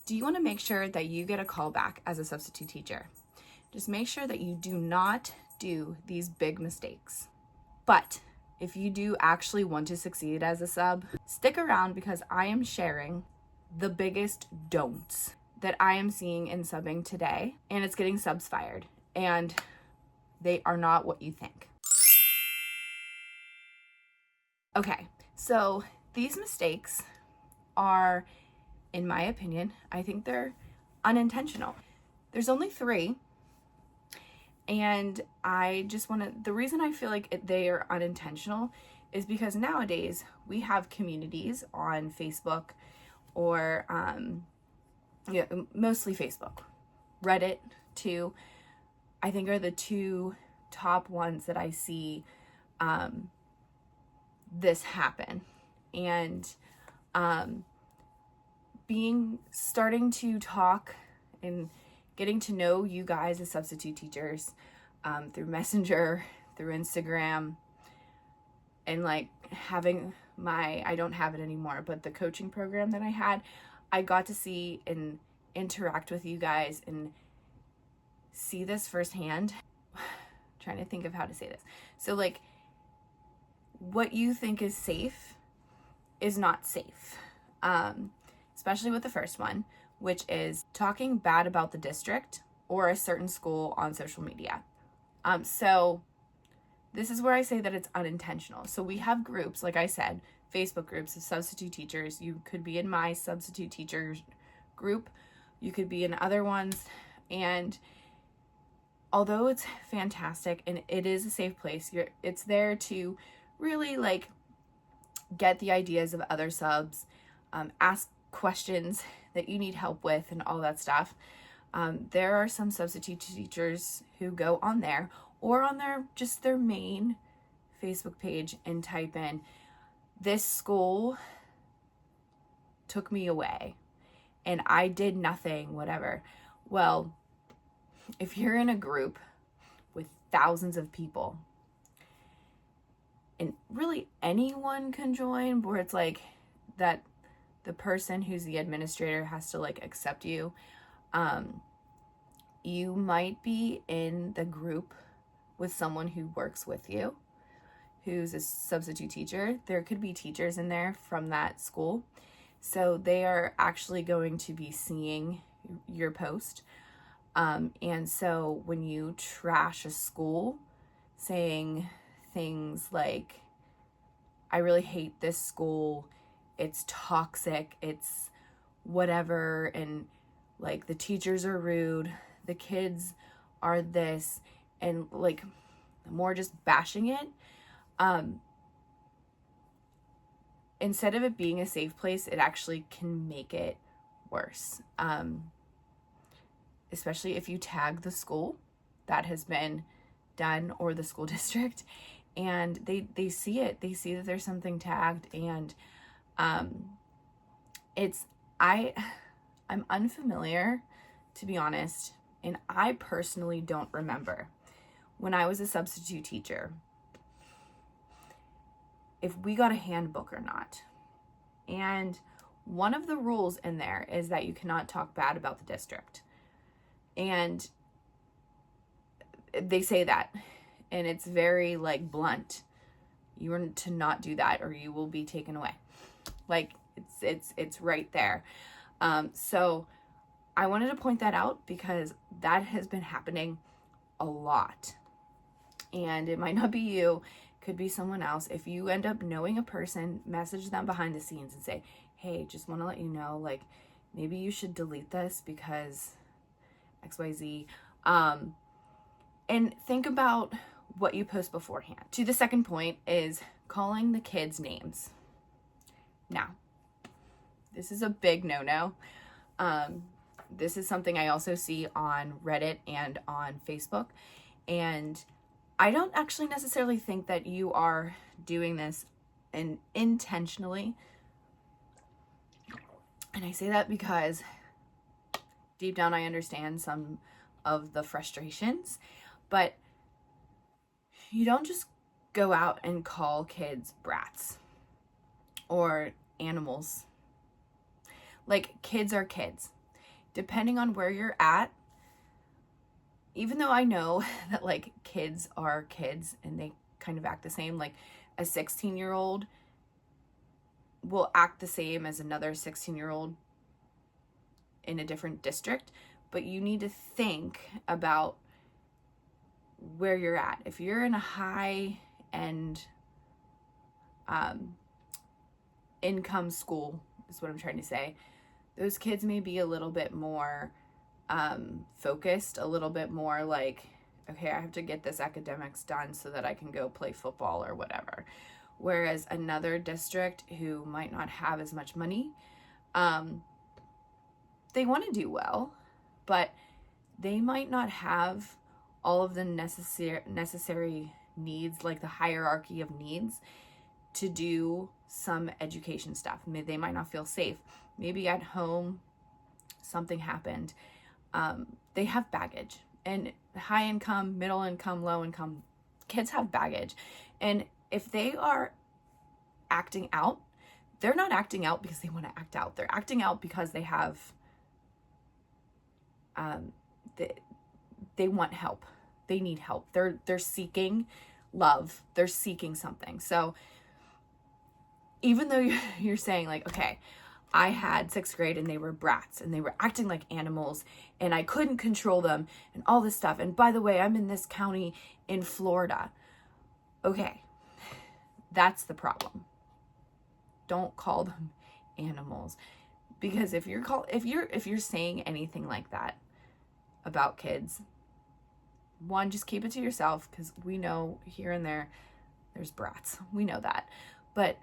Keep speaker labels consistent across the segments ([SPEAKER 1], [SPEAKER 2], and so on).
[SPEAKER 1] do you want to make sure that you get a call back as a substitute teacher? Just make sure that you do not do these big mistakes. But if you do actually want to succeed as a sub, stick around because I am sharing the biggest don'ts that I am seeing in subbing today, and it's getting subs fired, and they are not what you think. Okay, so these mistakes are, in my opinion, I think they're unintentional. There's only 3, and I just want to, the reason I feel like they are unintentional is because nowadays we have communities on Facebook or mostly Facebook. Reddit too, I think, are the 2 top ones that I see this happen. And starting to talk and getting to know you guys as substitute teachers through Messenger, through Instagram, and like having I don't have it anymore, but the coaching program that I had, I got to see and interact with you guys and see this firsthand. Trying to think of how to say this. So like, what you think is safe is not safe. Especially with the first one, which is talking bad about the district or a certain school on social media. So this is where I say that it's unintentional. So we have groups, like I said, Facebook groups of substitute teachers. You could be in my substitute teachers group. You could be in other ones. And although it's fantastic and it is a safe place, it's there to really like get the ideas of other subs, ask questions that you need help with and all that stuff. There are some substitute teachers who go on there or on their main Facebook page and type in, "This school took me away and I did nothing, whatever." Well, if you're in a group with thousands of people, and really anyone can join, where it's like that the person who's the administrator has to like accept you, you might be in the group with someone who works with you, who's a substitute teacher. There could be teachers in there from that school. So they are actually going to be seeing your post. And so when you trash a school saying things like, "I really hate this school, it's toxic, it's whatever, and like the teachers are rude, the kids are this," and like more just bashing it, instead of it being a safe place, it actually can make it worse. Especially if you tag the school that has been done or the school district, and they see it, they see that there's something tagged, and I'm unfamiliar, to be honest, and I personally don't remember when I was a substitute teacher if we got a handbook or not. And one of the rules in there is that you cannot talk bad about the district. And they say that, and it's very like blunt. You are to not do that or you will be taken away. Like it's right there. So I wanted to point that out because that has been happening a lot. And it might not be you, could be someone else. If you end up knowing a person, message them behind the scenes and say, "Hey, just want to let you know, like, maybe you should delete this because XYZ." And think about what you post beforehand. To the second point is calling the kids names. Now, this is a big no-no. This is something I also see on Reddit and on Facebook. And I don't actually necessarily think that you are doing this intentionally. And I say that because deep down I understand some of the frustrations, but you don't just go out and call kids brats or animals. Like, kids are kids. depending on where you're at, even though I know that like kids are kids and they kind of act the same, like a 16-year-old will act the same as another 16-year-old in a different district, but you need to think about where you're at. If you're in a high end income school, is what I'm trying to say, those kids may be a little bit more focused, a little bit more like, okay, I have to get this academics done so that I can go play football or whatever. Whereas another district who might not have as much money, they want to do well, but they might not have all of the necessary needs, like the hierarchy of needs to do some education stuff. They might not feel safe. Maybe at home something happened. They have baggage, and high income, middle income, low income kids have baggage. And if they are acting out, they're not acting out because they want to act out. They're acting out because they have, they want help. They need help. They're seeking love. They're seeking something. So even though you're saying like, okay, I had 6th grade and they were brats and they were acting like animals and I couldn't control them and all this stuff. And by the way, I'm in this county in Florida. Okay, that's the problem. Don't call them animals, because if you're saying anything like that about kids, one, just keep it to yourself, because we know here and there's brats. We know that. But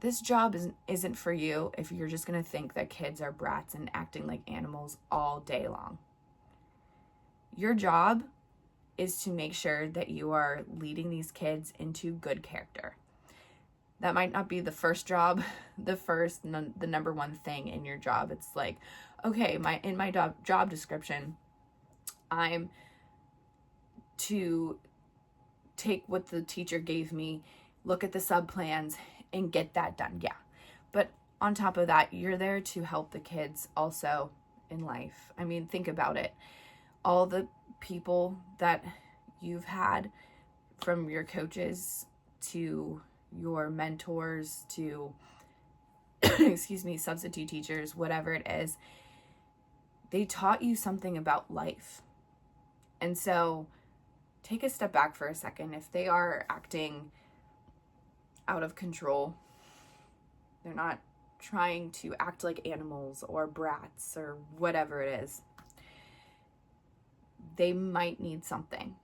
[SPEAKER 1] this job isn't for you if you're just going to think that kids are brats and acting like animals all day long. Your job is to make sure that you are leading these kids into good character. That might not be the first job, the number one thing in your job. It's like, okay, in my job description, I'm to take what the teacher gave me, look at the sub-plans, and get that done. Yeah. But on top of that, you're there to help the kids also in life. I mean, think about it. All the people that you've had, from your coaches to your mentors to, substitute teachers, whatever it is, they taught you something about life. And so take a step back for a second. If they are acting out of control, they're not trying to act like animals or brats or whatever it is, they might need something.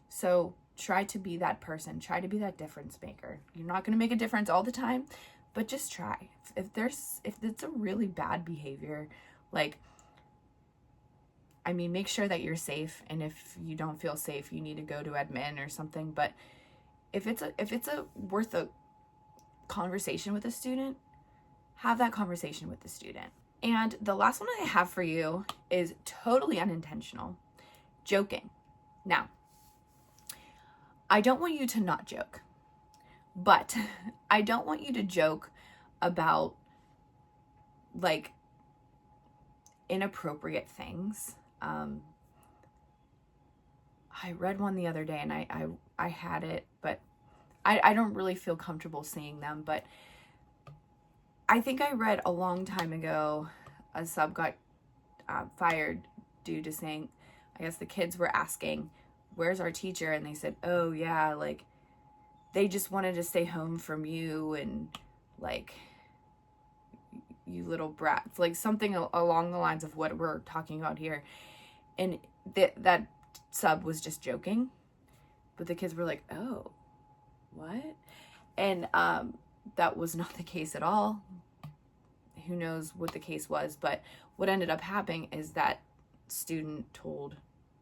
[SPEAKER 1] So try to be that person. Try to be that difference maker. You're not going to make a difference all the time, but just try. If it's a really bad behavior, like, I mean, make sure that you're safe. And if you don't feel safe, you need to go to admin or something. But if it's worth a conversation with a student, have that conversation with the student. And the last one I have for you is totally unintentional. Joking. Now, I don't want you to not joke, but I don't want you to joke about like inappropriate things. I read one the other day and I had it, but I don't really feel comfortable seeing them. But I think I read a long time ago, a sub got fired due to saying, I guess the kids were asking, where's our teacher? And they said, oh yeah, like they just wanted to stay home from you, and like, you little brats, like something along the lines of what we're talking about here. And that sub was just joking, but the kids were like, oh, what? And that was not the case at all. Who knows what the case was, but what ended up happening is that student told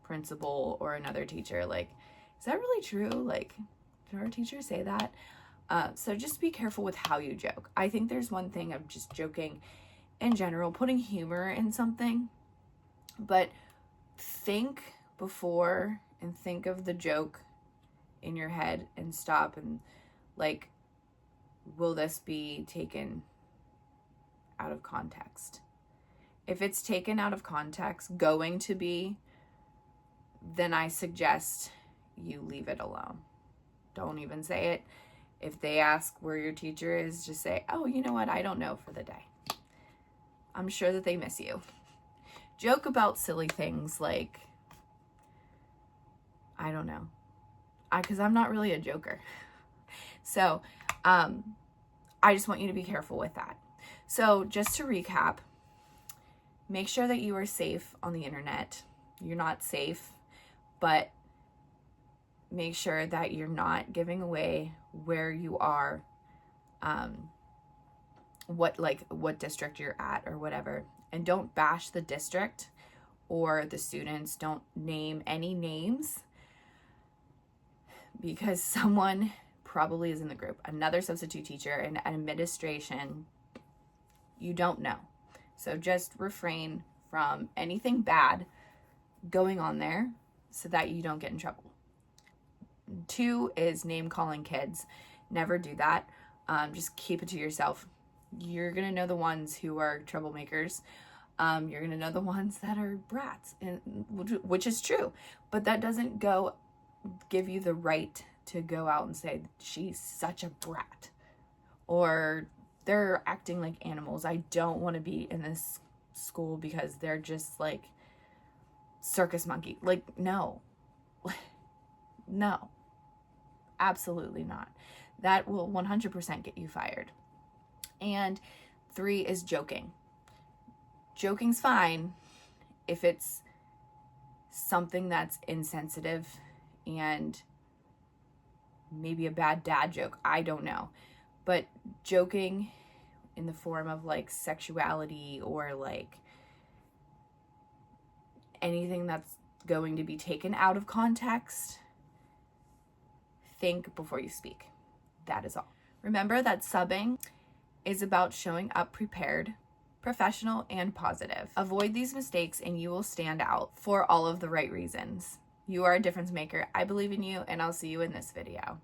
[SPEAKER 1] principal or another teacher, like, is that really true? Like, did our teacher say that? So just be careful with how you joke. I think there's one thing of just joking in general, putting humor in something, but think before and think of the joke in your head and stop and like, will this be taken out of context? If it's taken out of context, going to be, then I suggest you leave it alone. Don't even say it. If they ask where your teacher is, just say, oh, you know what? I don't know for the day. I'm sure that they miss you. Joke about silly things like, I don't know. Because I'm not really a joker. So, I just want you to be careful with that. So just to recap, make sure that you are safe on the internet. You're not safe, but make sure that you're not giving away where you are, what district you're at or whatever. And don't bash the district or the students. Don't name any names, because someone probably is in the group, another substitute teacher, an administration. You don't know. So just refrain from anything bad going on there so that you don't get in trouble. 2 is name calling kids. Never do that. Just keep it to yourself. You're going to know the ones who are troublemakers. You're going to know the ones that are brats, which is true. But that doesn't give you the right to go out and say, she's such a brat, or they're acting like animals. I don't want to be in this school because they're just like circus monkey. Like, no, no, absolutely not. That will 100% get you fired. And 3 is joking. Joking's fine if it's something that's insensitive and maybe a bad dad joke. I don't know. But joking in the form of like sexuality or like anything that's going to be taken out of context, think before you speak. That is all. Remember that subbing is about showing up prepared, professional, and positive. Avoid these mistakes and you will stand out for all of the right reasons. You are a difference maker. I believe in you, and I'll see you in this video.